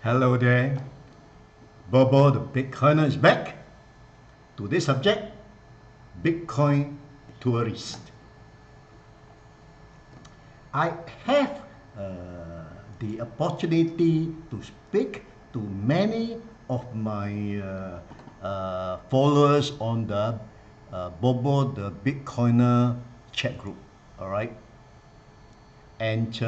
Hello there, BoBo the Bitcoiner is back. Today's subject, Bitcoin tourist. I have the opportunity to speak to many of my followers on the BoBo the Bitcoiner chat group, all right? And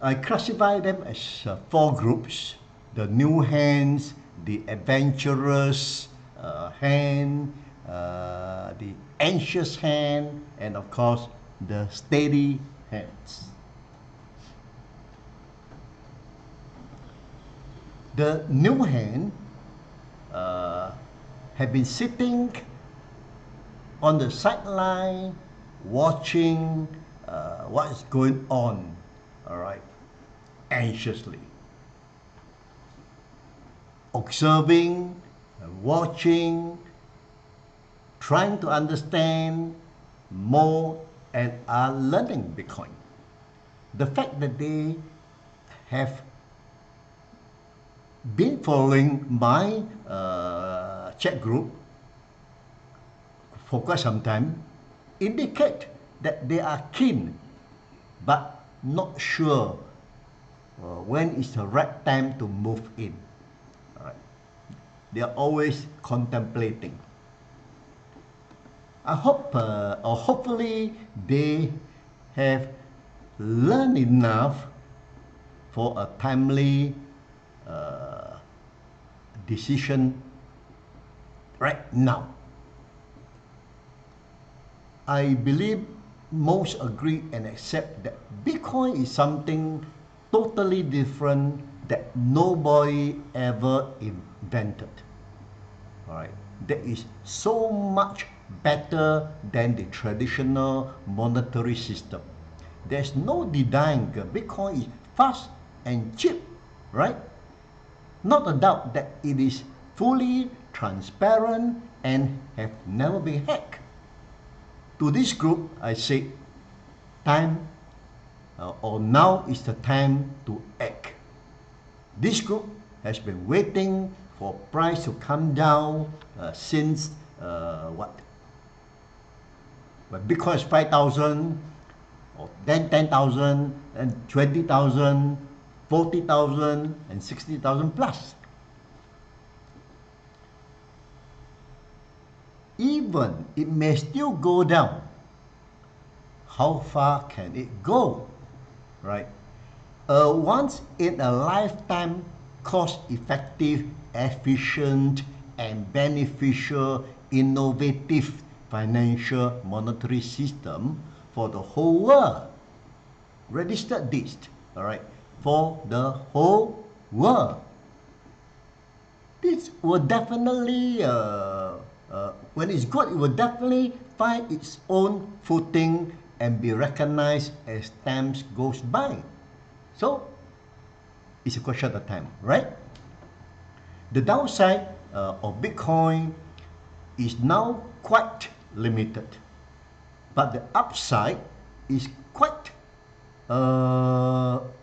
I classify them as four groups: the new hands, the adventurous hand, the anxious hand, and of course the steady hands. The new hand have been sitting on the sideline watching what is going on, all right, anxiously, observing, watching, trying to understand more, and are learning Bitcoin. The fact that they have been following my chat group for quite some time indicate that they are keen but not sure when is the right time to move in. All right. They are always contemplating. I hope or hopefully they have learned enough for a timely decision right now. I believe most agree and accept that Bitcoin is something totally different that nobody ever invented. All right, that is so much better than the traditional monetary system. There's no denying Bitcoin is fast and cheap, right? Not a doubt that it is fully transparent and have never been hacked. To this group, I say, time or now is the time to act. This group has been waiting for price to come down since what? When Bitcoin is 5,000 or then 10,000 and 20,000, 40,000 and 60,000 plus. Even it may still go down. How far can it go, right? Once in a lifetime cost-effective, efficient, and beneficial, innovative financial monetary system for the whole world. Registered this, all right, for the whole world. This will definitely when it's good, it will definitely find its own footing and be recognized as time goes by. So, it's a question of time, right? The downside of Bitcoin is now quite limited, but the upside is quite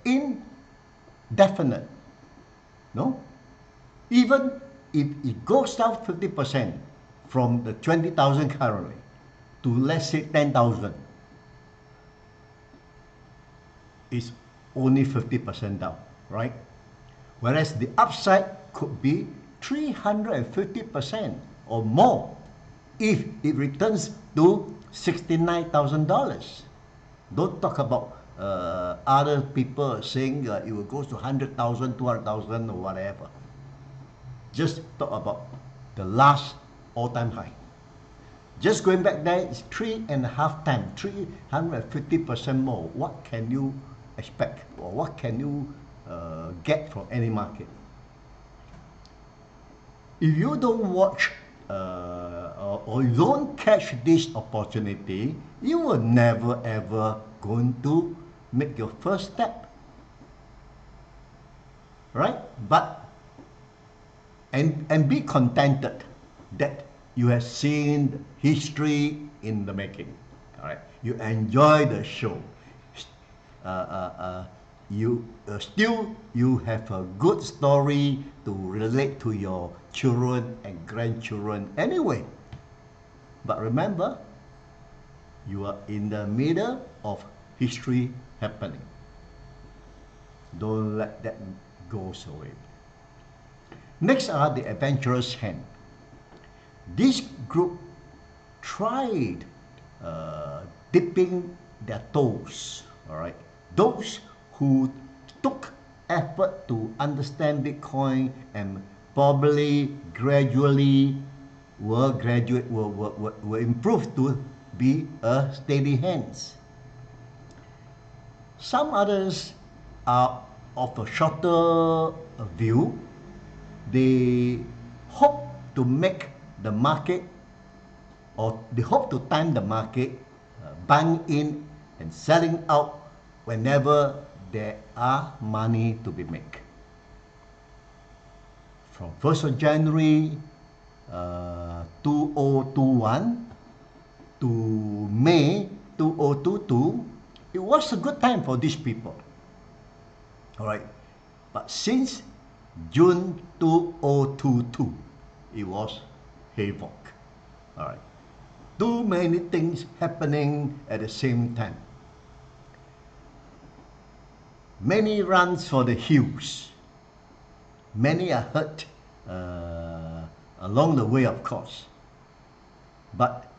indefinite. No? Even if it goes down 50% from the 20,000 currently to, let's say, 10,000, it's only 50% down, right? Whereas the upside could be 350% or more if it returns to $69,000. Don't talk about other people saying it will go to 100,000, 200,000 or whatever. Just talk about the last all-time high. Just going back there is 3.5 times, 350% more. What can you expect, or what can you get from any market? If you don't watch or you don't catch this opportunity, you will never ever going to make your first step, right? But and be contented that you have seen history in the making. All right, you enjoy the show. you have a good story to relate to your children and grandchildren anyway. But remember, you are in the middle of history happening. Don't let that go away. Next are the adventurous hen. This group tried dipping their toes, all right? Those who took effort to understand Bitcoin and probably gradually were improved to be a steady hands. Some others are of a shorter view. They hope to make the market, or they hope to time the market, buying in and selling out whenever there are money to be made. From 1st of January 2021 to May 2022, it was a good time for these people. All right. But since June 2022, it was havoc. All right. Too many things happening at the same time. Many runs for the hills. Many are hurt along the way, of course. But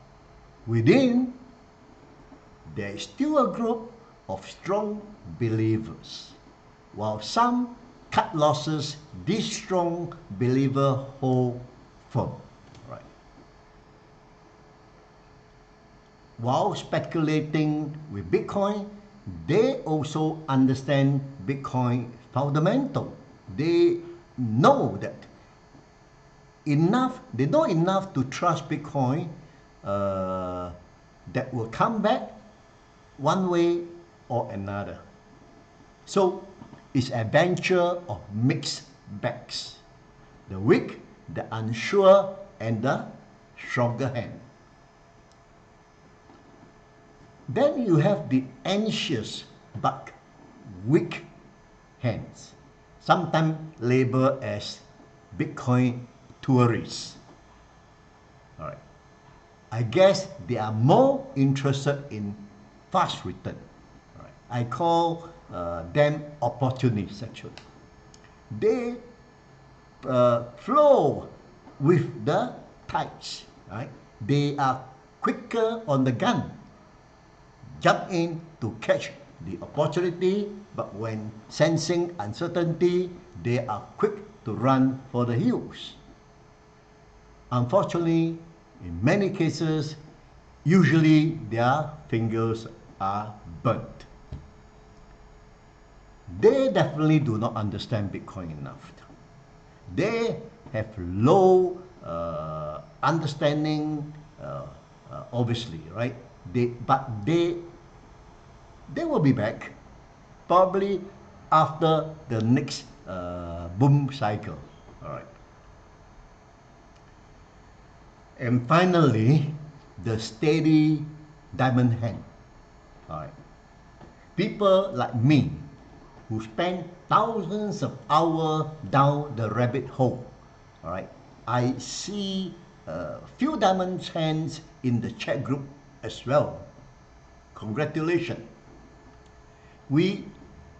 within, there is still a group of strong believers. While some cut losses, these strong believers hold firm. Right. While speculating with Bitcoin, they also understand Bitcoin fundamental. They know that they know enough to trust Bitcoin that will come back one way or another. So it's adventure of mixed bags. The weak, the unsure, and the stronger hand. Then you have the anxious but weak hands, sometimes labeled as Bitcoin tourists. All right. I guess they are more interested in fast return. All right. I call them opportunists actually. They flow with the tides. Right? They are quicker on the gun. Jump in to catch the opportunity, but when sensing uncertainty, they are quick to run for the hills. Unfortunately, in many cases, usually their fingers are burnt. They definitely do not understand Bitcoin enough. They have low understanding, obviously, right? But they will be back probably after the next boom cycle. All right. And finally, the steady diamond hand. All right. People like me who spend thousands of hours down the rabbit hole. All right. I see a few diamond hands in the chat group as well. Congratulations. We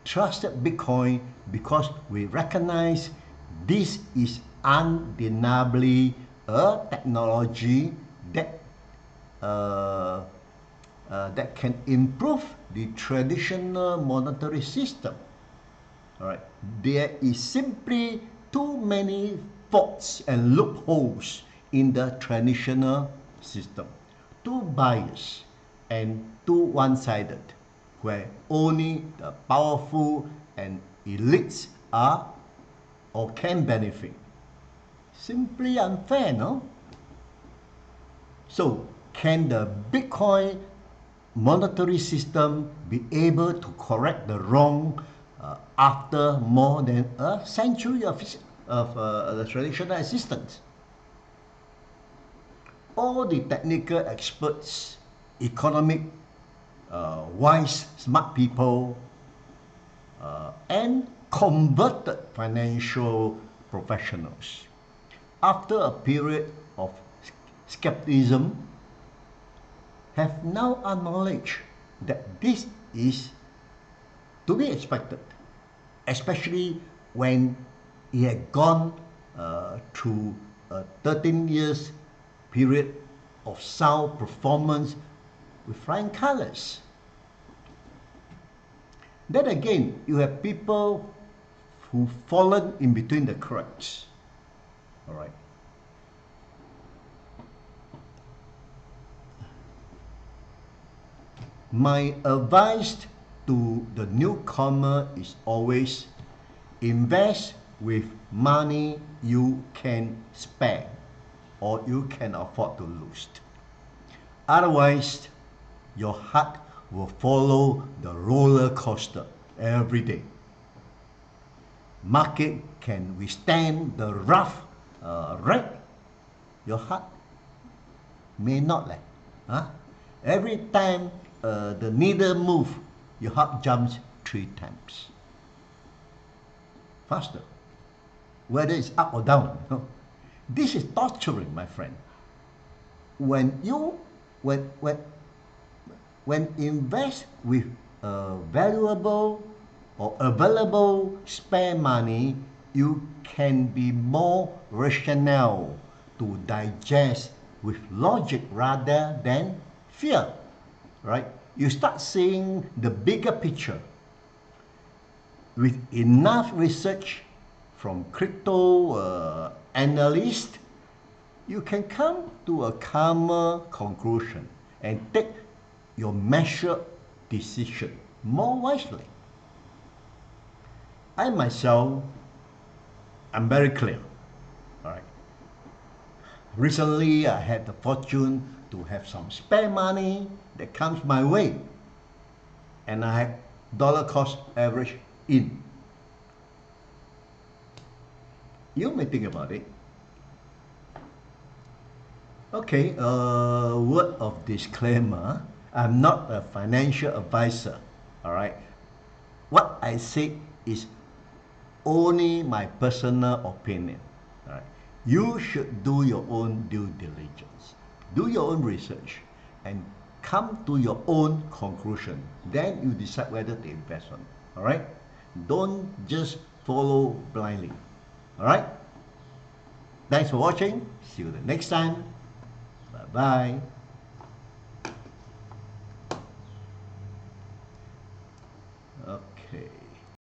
trusted Bitcoin because we recognize this is undeniably a technology that that can improve the traditional monetary system. All right. There is simply too many faults and loopholes in the traditional system, too biased and too one-sided, where only the powerful and elites are or can benefit. Simply unfair, no? So, can the Bitcoin monetary system be able to correct the wrong after more than a century of the traditional existence? All the technical experts, economic, wise, smart people, converted financial professionals, after a period of skepticism, have now acknowledged that this is to be expected, especially when he had gone through a 13 years period of sound performance with flying colors. Then again, you have people who've fallen in between the cracks. All right. My advice to the newcomer is always invest with money you can spare or you can afford to lose. Otherwise, your heart will follow the roller coaster every day. Market can withstand the rough ride. Your heart may not. Every time the needle moves, your heart jumps 3 times. Faster. Whether it's up or down. This is torturing, my friend. When invest with valuable or available spare money, you can be more rational to digest with logic rather than fear, right? You start seeing the bigger picture. With enough research from crypto analysts, you can come to a calmer conclusion and take your measured decision more wisely. I myself am very clear. All right. Recently, I had the fortune to have some spare money that comes my way, and I had dollar cost average in. You may think about it. Okay, a word of disclaimer. I'm not a financial advisor, all right? What I say is only my personal opinion, all right? You should do your own due diligence, do your own research, and come to your own conclusion. Then you decide whether to invest on it, all right? Don't just follow blindly, all right? Thanks for watching. See you the next time. Bye-bye. Okay.